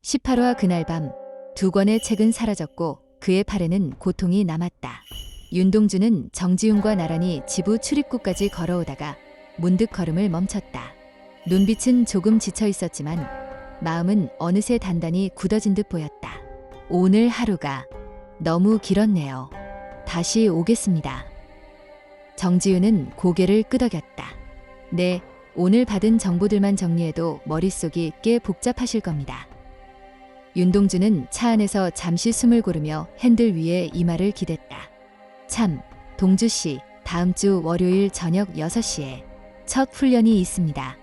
18화 그날 밤 두 권의 책은 사라졌고 그의 팔에는 고통이 남았다. 윤동주는 정지훈과 나란히 지부 출입구까지 걸어오다가 문득 걸음을 멈췄다. 눈빛은 조금 지쳐 있었지만 마음은 어느새 단단히 굳어진 듯 보였다. 오늘 하루가 너무 길었네요. 다시 오겠습니다. 정지훈은 고개를 끄덕였다. 네, 오늘 받은 정보들만 정리해도 머릿속이 꽤 복잡하실 겁니다. 윤동주는 차 안에서 잠시 숨을 고르며 핸들 위에 이마를 기댔다. 참, 동주씨, 다음 주 월요일 저녁 6시에 첫 훈련이 있습니다.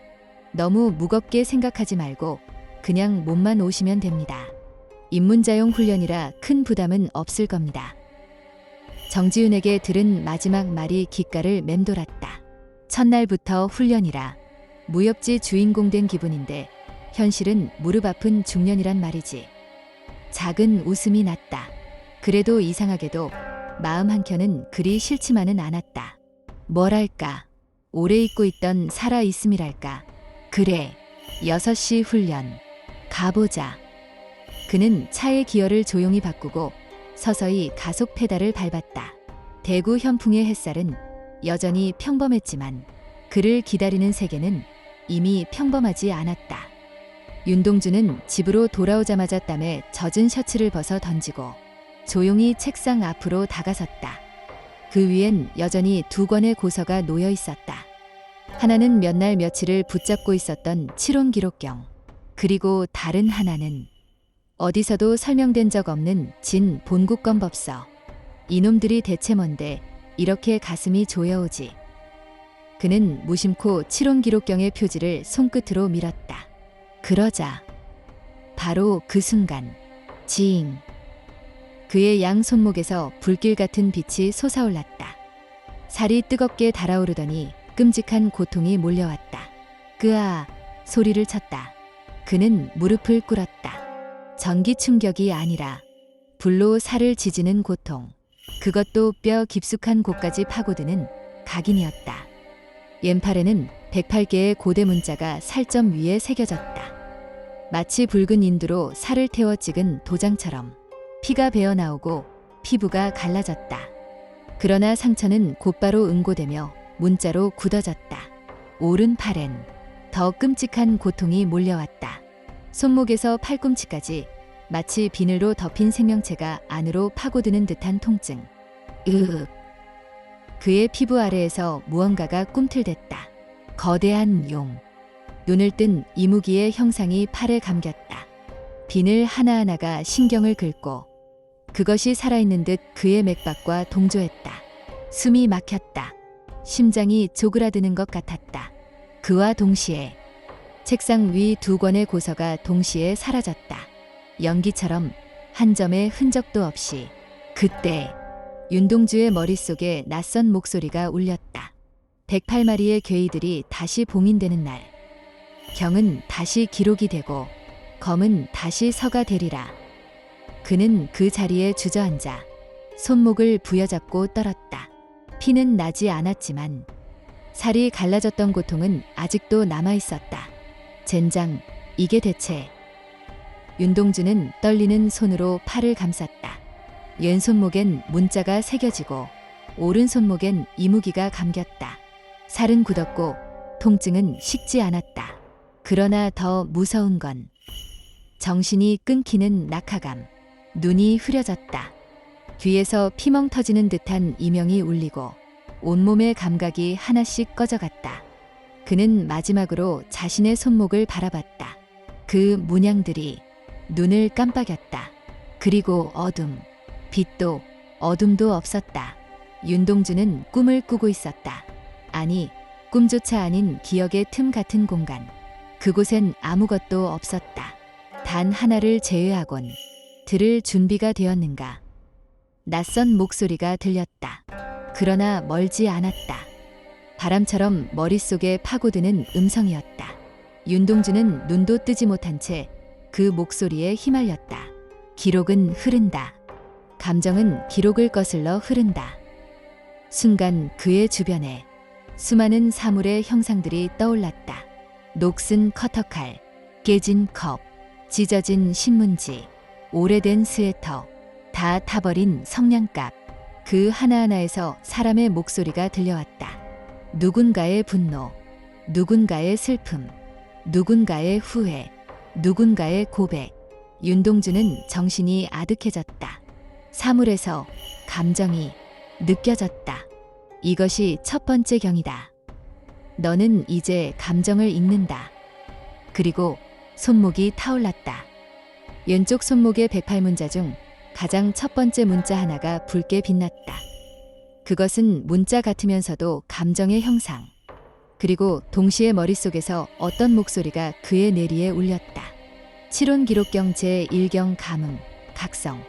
너무 무겁게 생각하지 말고 그냥 몸만 오시면 됩니다. 입문자용 훈련이라 큰 부담은 없을 겁니다. 정지훈에게 들은 마지막 말이 귓가를 맴돌았다. 첫날부터 훈련이라 무협지 주인공 된 기분인데 현실은 무릎 아픈 중년이란 말이지. 작은 웃음이 났다. 그래도 이상하게도 마음 한켠은 그리 싫지만은 않았다. 뭐랄까, 오래 잊고 있던 살아있음이랄까. 그래, 6시 훈련. 가보자. 그는 차의 기어를 조용히 바꾸고 서서히 가속 페달을 밟았다. 대구 현풍의 햇살은 여전히 평범했지만 그를 기다리는 세계는 이미 평범하지 않았다. 윤동주는 집으로 돌아오자마자 땀에 젖은 셔츠를 벗어 던지고 조용히 책상 앞으로 다가섰다. 그 위엔 여전히 두 권의 고서가 놓여 있었다. 하나는 몇 날 며칠을 붙잡고 있었던 치론 기록경, 그리고 다른 하나는 어디서도 설명된 적 없는 진 본국검법서. 이놈들이 대체 뭔데 이렇게 가슴이 조여오지. 그는 무심코 치론 기록경의 표지를 손끝으로 밀었다. 그러자 바로 그 순간 지잉, 그의 양 손목에서 불길 같은 빛이 솟아올랐다. 살이 뜨겁게 달아오르더니 끔찍한 고통이 몰려왔다. 그아 소리를 쳤다. 그는 무릎을 꿇었다. 전기 충격이 아니라 불로 살을 지지는 고통, 그것도 뼈 깊숙한 곳까지 파고드는 각인이었다. 왼팔에는 108개의 고대 문자가 살점 위에 새겨졌다. 마치 붉은 인두로 살을 태워 찍은 도장처럼 피가 배어나오고 피부가 갈라졌다. 그러나 상처는 곧바로 응고되며 문자로 굳어졌다. 오른팔엔 더 끔찍한 고통이 몰려왔다. 손목에서 팔꿈치까지 마치 비늘로 덮인 생명체가 안으로 파고드는 듯한 통증. 으윽. 그의 피부 아래에서 무언가가 꿈틀댔다. 거대한 용. 눈을 뜬 이무기의 형상이 팔에 감겼다. 비늘 하나하나가 신경을 긁고 그것이 살아있는 듯 그의 맥박과 동조했다. 숨이 막혔다. 심장이 쪼그라드는 것 같았다. 그와 동시에 책상 위 두 권의 고서가 동시에 사라졌다. 연기처럼 한 점의 흔적도 없이. 그때 윤동주의 머릿속에 낯선 목소리가 울렸다. 108마리의 괴이들이 다시 봉인되는 날. 경은 다시 기록이 되고 검은 다시 서가 되리라. 그는 그 자리에 주저앉아 손목을 부여잡고 떨었다. 피는 나지 않았지만 살이 갈라졌던 고통은 아직도 남아있었다. 젠장, 이게 대체. 윤동주는 떨리는 손으로 팔을 감쌌다. 왼손목엔 문자가 새겨지고 오른손목엔 이무기가 감겼다. 살은 굳었고 통증은 식지 않았다. 그러나 더 무서운 건 정신이 끊기는 낙하감. 눈이 흐려졌다. 귀에서 피멍 터지는 듯한 이명이 울리고 온몸의 감각이 하나씩 꺼져갔다. 그는 마지막으로 자신의 손목을 바라봤다. 그 문양들이 눈을 깜빡였다. 그리고 어둠, 빛도 어둠도 없었다. 윤동주는 꿈을 꾸고 있었다. 아니, 꿈조차 아닌 기억의 틈 같은 공간. 그곳엔 아무것도 없었다. 단 하나를 제외하곤. 들을 준비가 되었는가. 낯선 목소리가 들렸다. 그러나 멀지 않았다. 바람처럼 머릿속에 파고드는 음성이었다. 윤동주는 눈도 뜨지 못한 채 그 목소리에 휘말렸다. 기록은 흐른다. 감정은 기록을 거슬러 흐른다. 순간 그의 주변에 수많은 사물의 형상들이 떠올랐다. 녹슨 커터칼, 깨진 컵, 찢어진 신문지, 오래된 스웨터, 다 타버린 성냥갑. 그 하나하나에서 사람의 목소리가 들려왔다. 누군가의 분노, 누군가의 슬픔, 누군가의 후회, 누군가의 고백. 윤동주는 정신이 아득해졌다. 사물에서 감정이 느껴졌다. 이것이 첫 번째 경이다. 너는 이제 감정을 읽는다. 그리고 손목이 타올랐다. 왼쪽 손목의 108문자 중 가장 첫 번째 문자 하나가 붉게 빛났다. 그것은 문자 같으면서도 감정의 형상. 그리고 동시에 머릿속에서 어떤 목소리가 그의 뇌리에 울렸다. 칠혼 기록경 제1경 감흥, 각성.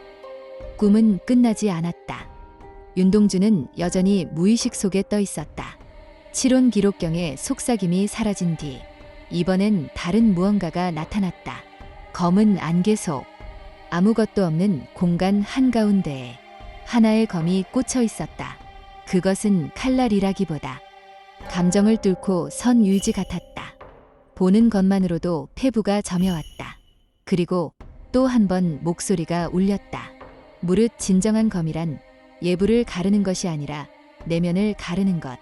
꿈은 끝나지 않았다. 윤동주는 여전히 무의식 속에 떠 있었다. 칠혼 기록경의 속삭임이 사라진 뒤 이번엔 다른 무언가가 나타났다. 검은 안개 속, 아무것도 없는 공간 한가운데에 하나의 검이 꽂혀 있었다. 그것은 칼날이라기보다 감정을 뚫고 선 유지 같았다. 보는 것만으로도 폐부가 저며왔다. 그리고 또 한 번 목소리가 울렸다. 무릇 진정한 검이란 예부를 가르는 것이 아니라 내면을 가르는 것.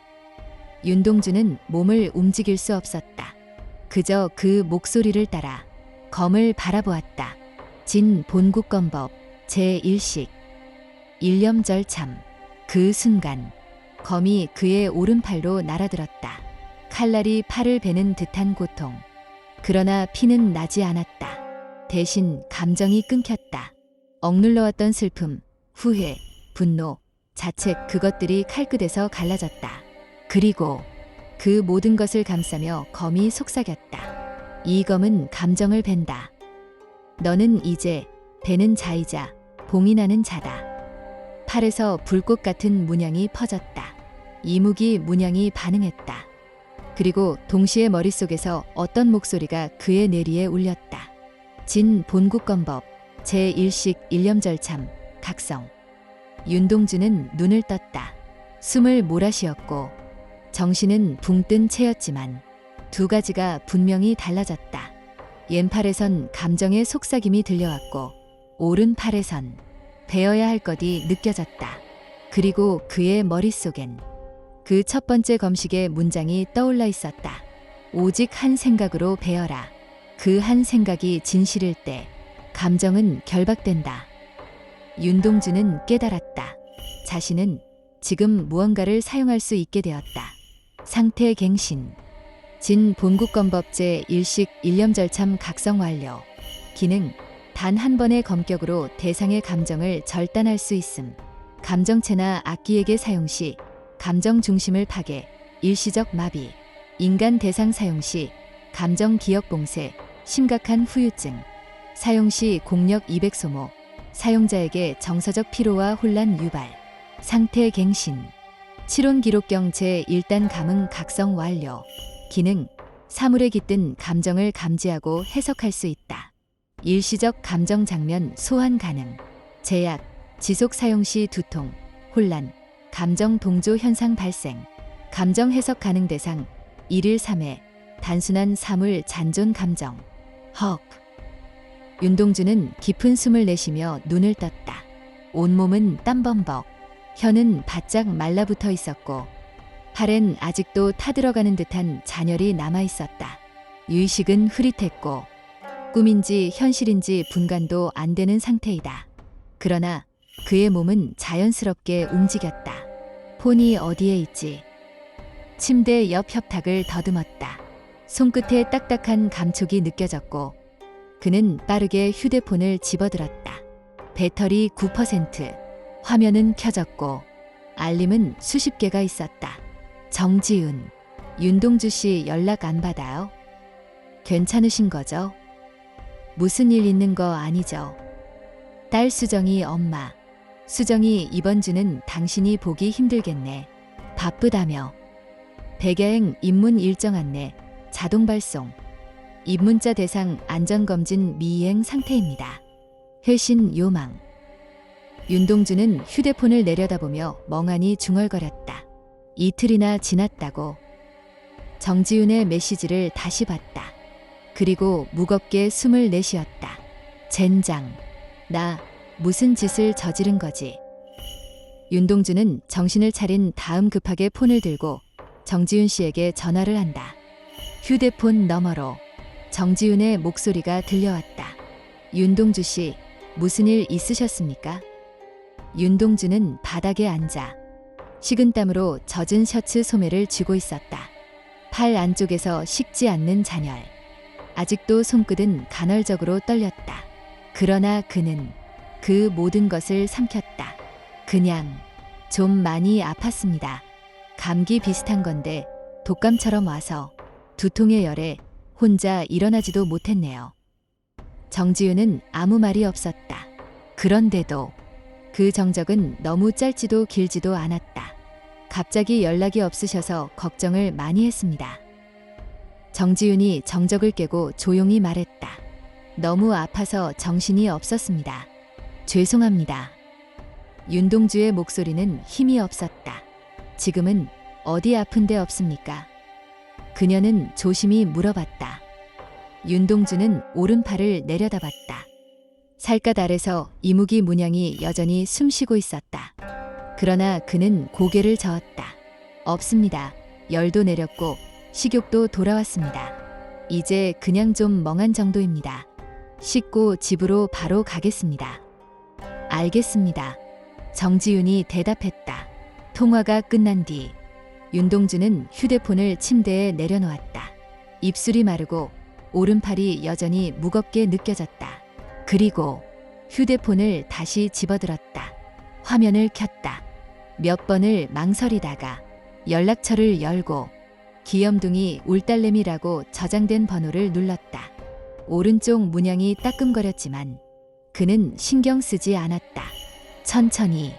윤동주는 몸을 움직일 수 없었다. 그저 그 목소리를 따라 검을 바라보았다. 진본국검법 제1식 일념절참. 그 순간 검이 그의 오른팔로 날아들었다. 칼날이 팔을 베는 듯한 고통. 그러나 피는 나지 않았다. 대신 감정이 끊겼다. 억눌러왔던 슬픔, 후회, 분노, 자책, 그것들이 칼끝에서 갈라졌다. 그리고 그 모든 것을 감싸며 검이 속삭였다. 이 검은 감정을 벤다. 너는 이제 베는 자이자 봉인하는 자다. 팔에서 불꽃 같은 문양이 퍼졌다. 이무기 문양이 반응했다. 그리고 동시에 머릿속에서 어떤 목소리가 그의 뇌리에 울렸다. 진본국검법 제1식 일념절참, 각성. 윤동주는 눈을 떴다. 숨을 몰아쉬었고 정신은 붕 뜬 채였지만 두 가지가 분명히 달라졌다. 왼팔에선 감정의 속삭임이 들려왔고 오른팔에선 베어야 할 것이 느껴졌다. 그리고 그의 머릿속엔 그 첫 번째 검식의 문장이 떠올라 있었다. 오직 한 생각으로 베어라. 그 한 생각이 진실일 때 감정은 결박된다. 윤동주는 깨달았다. 자신은 지금 무언가를 사용할 수 있게 되었다. 상태갱신. 진본국검법 제1식 일념절참, 각성 완료. 기능. 단 한 번의 검격으로 대상의 감정을 절단할 수 있음. 감정체나 악기에게 사용 시 감정 중심을 파괴, 일시적 마비. 인간 대상 사용 시 감정 기억 봉쇄, 심각한 후유증. 사용 시 공력 200 소모. 사용자에게 정서적 피로와 혼란 유발. 상태 갱신. 칠혼 기록경 제1단 감흥, 각성 완료. 기능. 사물에 깃든 감정을 감지하고 해석할 수 있다. 일시적 감정 장면 소환 가능. 제약. 지속 사용 시 두통, 혼란, 감정 동조 현상 발생. 감정 해석 가능 대상. 1일 3회. 단순한 사물 잔존 감정. 헉. 윤동주는 깊은 숨을 내쉬며 눈을 떴다. 온몸은 땀범벅. 혀는 바짝 말라붙어 있었고 팔엔 아직도 타들어가는 듯한 잔열이 남아있었다. 유의식은 흐릿했고 꿈인지 현실인지 분간도 안 되는 상태이다. 그러나 그의 몸은 자연스럽게 움직였다. 폰이 어디에 있지? 침대 옆 협탁을 더듬었다. 손끝에 딱딱한 감촉이 느껴졌고 그는 빠르게 휴대폰을 집어들었다. 배터리 9%, 화면은 켜졌고 알림은 수십 개가 있었다. 정지은, 윤동주 씨 연락 안 받아요? 괜찮으신 거죠? 무슨 일 있는 거 아니죠? 딸 수정이 엄마. 수정이 이번 주는 당신이 보기 힘들겠네. 바쁘다며. 백야행 입문 일정 안내, 자동 발송. 입문자 대상 안전검진 미이행 상태입니다. 회신 요망. 윤동주는 휴대폰을 내려다보며 멍하니 중얼거렸다. 이틀이나 지났다고. 정지윤의 메시지를 다시 봤다. 그리고 무겁게 숨을 내쉬었다. 젠장. 나 무슨 짓을 저지른 거지? 윤동주는 정신을 차린 다음 급하게 폰을 들고 정지윤 씨에게 전화를 한다. 휴대폰 너머로 정지윤의 목소리가 들려왔다. 윤동주 씨, 무슨 일 있으셨습니까? 윤동주는 바닥에 앉아 식은땀으로 젖은 셔츠 소매를 쥐고 있었다. 팔 안쪽에서 식지 않는 잔열. 아직도 손끝은 간헐적으로 떨렸다. 그러나 그는 그 모든 것을 삼켰다. 그냥 좀 많이 아팠습니다. 감기 비슷한 건데 독감처럼 와서 두통의 열에 혼자 일어나지도 못했네요. 정지윤은 아무 말이 없었다. 그런데도 그 정적은 너무 짧지도 길지도 않았다. 갑자기 연락이 없으셔서 걱정을 많이 했습니다. 정지윤이 정적을 깨고 조용히 말했다. 너무 아파서 정신이 없었습니다. 죄송합니다. 윤동주의 목소리는 힘이 없었다. 지금은 어디 아픈 데 없습니까? 그녀는 조심히 물어봤다. 윤동주는 오른팔을 내려다봤다. 살갗 아래서 이무기 문양이 여전히 숨쉬고 있었다. 그러나 그는 고개를 저었다. 없습니다. 열도 내렸고 식욕도 돌아왔습니다. 이제 그냥 좀 멍한 정도입니다. 씻고 집으로 바로 가겠습니다. 알겠습니다. 정지윤이 대답했다. 통화가 끝난 뒤 윤동주는 휴대폰을 침대에 내려놓았다. 입술이 마르고 오른팔이 여전히 무겁게 느껴졌다. 그리고 휴대폰을 다시 집어들었다. 화면을 켰다. 몇 번을 망설이다가 연락처를 열고 귀염둥이 울딸내미라고 저장된 번호를 눌렀다. 오른쪽 문양이 따끔거렸지만 그는 신경 쓰지 않았다. 천천히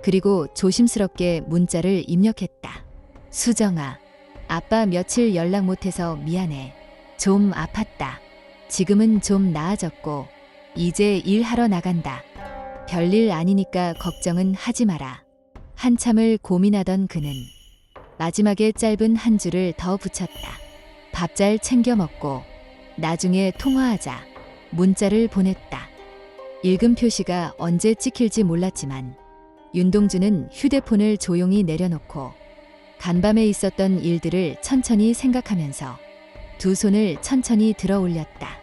그리고 조심스럽게 문자를 입력했다. 수정아, 아빠 며칠 연락 못해서 미안해. 좀 아팠다. 지금은 좀 나아졌고 이제 일하러 나간다. 별일 아니니까 걱정은 하지 마라. 한참을 고민하던 그는 마지막에 짧은 한 줄을 더 붙였다. 밥 잘 챙겨 먹고 나중에 통화하자. 문자를 보냈다. 읽음 표시가 언제 찍힐지 몰랐지만 윤동주는 휴대폰을 조용히 내려놓고 간밤에 있었던 일들을 천천히 생각하면서 두 손을 천천히 들어 올렸다.